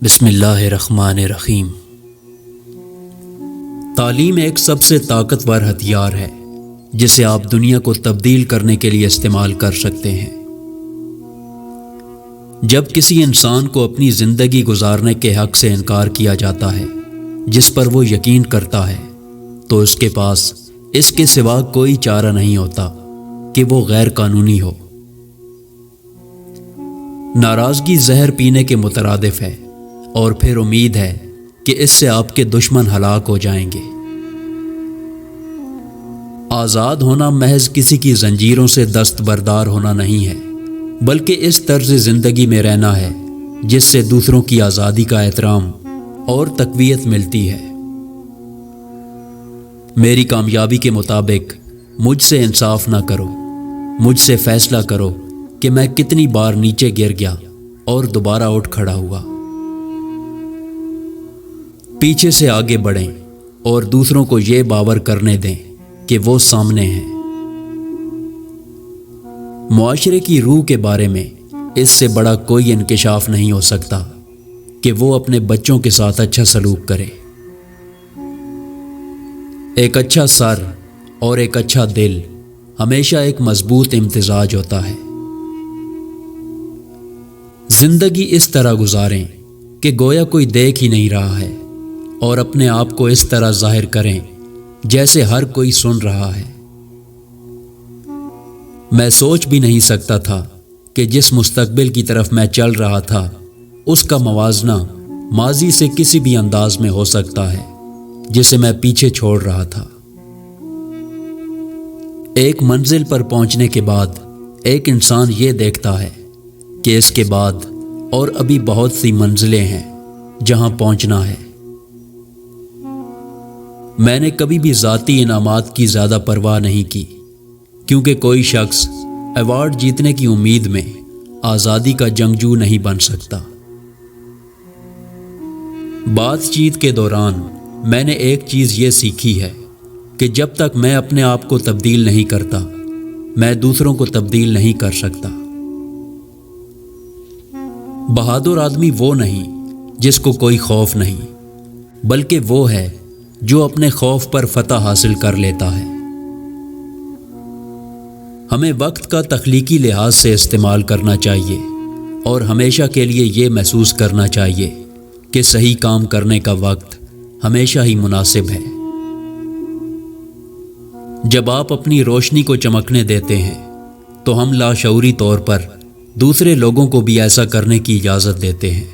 بسم اللہ الرحمن الرحیم۔ تعلیم ایک سب سے طاقتور ہتھیار ہے جسے آپ دنیا کو تبدیل کرنے کے لیے استعمال کر سکتے ہیں۔ جب کسی انسان کو اپنی زندگی گزارنے کے حق سے انکار کیا جاتا ہے جس پر وہ یقین کرتا ہے تو اس کے پاس اس کے سوا کوئی چارہ نہیں ہوتا کہ وہ غیر قانونی ہو۔ ناراضگی زہر پینے کے مترادف ہے اور پھر امید ہے کہ اس سے آپ کے دشمن ہلاک ہو جائیں گے۔ آزاد ہونا محض کسی کی زنجیروں سے دستبردار ہونا نہیں ہے، بلکہ اس طرز زندگی میں رہنا ہے جس سے دوسروں کی آزادی کا احترام اور تقویت ملتی ہے۔ میری کامیابی کے مطابق مجھ سے انصاف نہ کرو، مجھ سے فیصلہ کرو کہ میں کتنی بار نیچے گر گیا اور دوبارہ اٹھ کھڑا ہوا۔ پیچھے سے آگے بڑھیں اور دوسروں کو یہ باور کرنے دیں کہ وہ سامنے ہیں۔ معاشرے کی روح کے بارے میں اس سے بڑا کوئی انکشاف نہیں ہو سکتا کہ وہ اپنے بچوں کے ساتھ اچھا سلوک کرے۔ ایک اچھا سر اور ایک اچھا دل ہمیشہ ایک مضبوط امتزاج ہوتا ہے۔ زندگی اس طرح گزاریں کہ گویا کوئی دیکھ ہی نہیں رہا ہے، اور اپنے آپ کو اس طرح ظاہر کریں جیسے ہر کوئی سن رہا ہے۔ میں سوچ بھی نہیں سکتا تھا کہ جس مستقبل کی طرف میں چل رہا تھا اس کا موازنہ ماضی سے کسی بھی انداز میں ہو سکتا ہے جسے میں پیچھے چھوڑ رہا تھا۔ ایک منزل پر پہنچنے کے بعد ایک انسان یہ دیکھتا ہے کہ اس کے بعد اور ابھی بہت سی منزلیں ہیں جہاں پہنچنا ہے۔ میں نے کبھی بھی ذاتی انعامات کی زیادہ پرواہ نہیں کی، کیونکہ کوئی شخص ایوارڈ جیتنے کی امید میں آزادی کا جنگجو نہیں بن سکتا۔ بات چیت کے دوران میں نے ایک چیز یہ سیکھی ہے کہ جب تک میں اپنے آپ کو تبدیل نہیں کرتا، میں دوسروں کو تبدیل نہیں کر سکتا۔ بہادر آدمی وہ نہیں جس کو کوئی خوف نہیں، بلکہ وہ ہے جو اپنے خوف پر فتح حاصل کر لیتا ہے۔ ہمیں وقت کا تخلیقی لحاظ سے استعمال کرنا چاہیے اور ہمیشہ کے لیے یہ محسوس کرنا چاہیے کہ صحیح کام کرنے کا وقت ہمیشہ ہی مناسب ہے۔ جب آپ اپنی روشنی کو چمکنے دیتے ہیں تو ہم لاشعوری طور پر دوسرے لوگوں کو بھی ایسا کرنے کی اجازت دیتے ہیں۔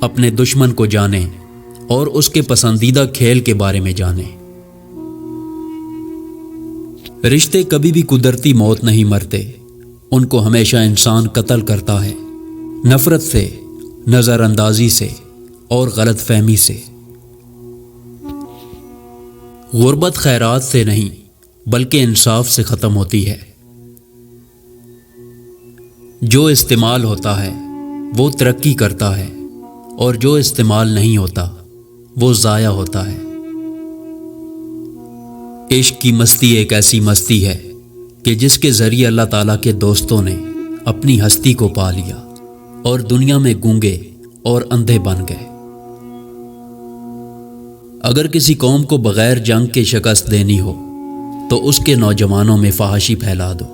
اپنے دشمن کو جانیں اور اس کے پسندیدہ کھیل کے بارے میں جانیں۔ رشتے کبھی بھی قدرتی موت نہیں مرتے، ان کو ہمیشہ انسان قتل کرتا ہے، نفرت سے، نظر اندازی سے اور غلط فہمی سے۔ غربت خیرات سے نہیں بلکہ انصاف سے ختم ہوتی ہے۔ جو استعمال ہوتا ہے وہ ترقی کرتا ہے، اور جو استعمال نہیں ہوتا وہ ضائع ہوتا ہے۔ عشق کی مستی ایک ایسی مستی ہے کہ جس کے ذریعے اللہ تعالیٰ کے دوستوں نے اپنی ہستی کو پا لیا اور دنیا میں گونگے اور اندھے بن گئے۔ اگر کسی قوم کو بغیر جنگ کے شکست دینی ہو تو اس کے نوجوانوں میں فحاشی پھیلا دو۔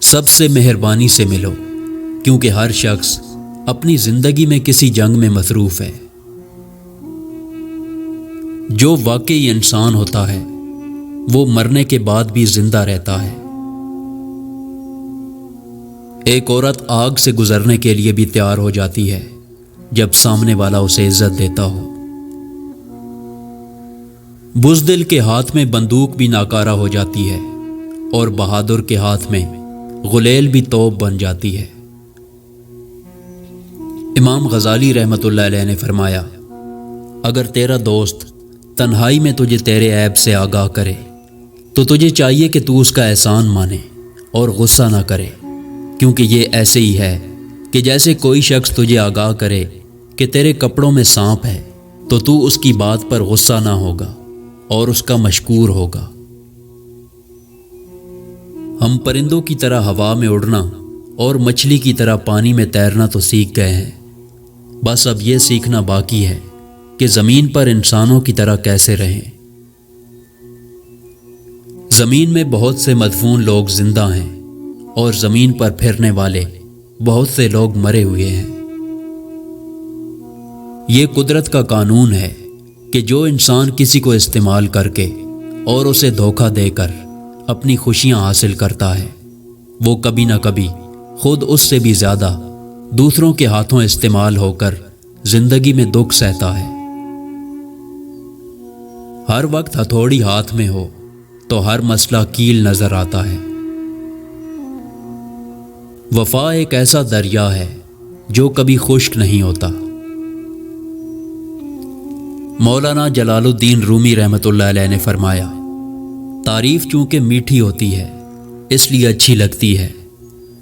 سب سے مہربانی سے ملو، کیونکہ ہر شخص اپنی زندگی میں کسی جنگ میں مصروف ہے۔ جو واقعی انسان ہوتا ہے وہ مرنے کے بعد بھی زندہ رہتا ہے۔ ایک عورت آگ سے گزرنے کے لیے بھی تیار ہو جاتی ہے جب سامنے والا اسے عزت دیتا ہو۔ بزدل کے ہاتھ میں بندوق بھی ناکارہ ہو جاتی ہے، اور بہادر کے ہاتھ میں غلیل بھی توپ بن جاتی ہے۔ امام غزالی رحمۃ اللہ علیہ نے فرمایا، اگر تیرا دوست تنہائی میں تجھے تیرے عیب سے آگاہ کرے تو تجھے چاہیے کہ تو اس کا احسان مانے اور غصہ نہ کرے، کیونکہ یہ ایسے ہی ہے کہ جیسے کوئی شخص تجھے آگاہ کرے کہ تیرے کپڑوں میں سانپ ہے تو تو اس کی بات پر غصہ نہ ہوگا اور اس کا مشکور ہوگا۔ ہم پرندوں کی طرح ہوا میں اڑنا اور مچھلی کی طرح پانی میں تیرنا تو سیکھ گئے ہیں، بس اب یہ سیکھنا باقی ہے کہ زمین پر انسانوں کی طرح کیسے رہیں۔ زمین میں بہت سے مدفون لوگ زندہ ہیں اور زمین پر پھرنے والے بہت سے لوگ مرے ہوئے ہیں۔ یہ قدرت کا قانون ہے کہ جو انسان کسی کو استعمال کر کے اور اسے دھوکہ دے کر اپنی خوشیاں حاصل کرتا ہے، وہ کبھی نہ کبھی خود اس سے بھی زیادہ دوسروں کے ہاتھوں استعمال ہو کر زندگی میں دکھ سہتا ہے۔ ہر وقت ہتھوڑی ہاتھ میں ہو تو ہر مسئلہ کیل نظر آتا ہے۔ وفا ایک ایسا دریا ہے جو کبھی خشک نہیں ہوتا۔ مولانا جلال الدین رومی رحمۃ اللہ علیہ نے فرمایا، تعریف چونکہ میٹھی ہوتی ہے اس لیے اچھی لگتی ہے،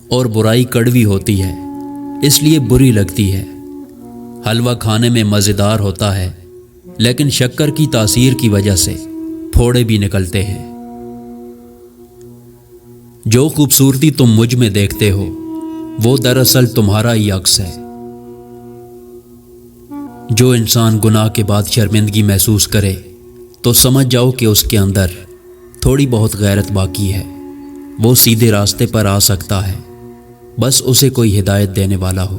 اور برائی کڑوی ہوتی ہے اس لیے بری لگتی ہے۔ حلوہ کھانے میں مزیدار ہوتا ہے لیکن شکر کی تاثیر کی وجہ سے پھوڑے بھی نکلتے ہیں۔ جو خوبصورتی تم مجھ میں دیکھتے ہو وہ دراصل تمہارا ہی عکس ہے۔ جو انسان گناہ کے بعد شرمندگی محسوس کرے تو سمجھ جاؤ کہ اس کے اندر تھوڑی بہت غیرت باقی ہے، وہ سیدھے راستے پر آ سکتا ہے، بس اسے کوئی ہدایت دینے والا ہو۔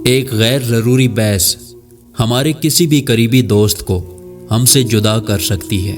ایک غیر ضروری بحث ہمارے کسی بھی قریبی دوست کو ہم سے جدا کر سکتی ہے۔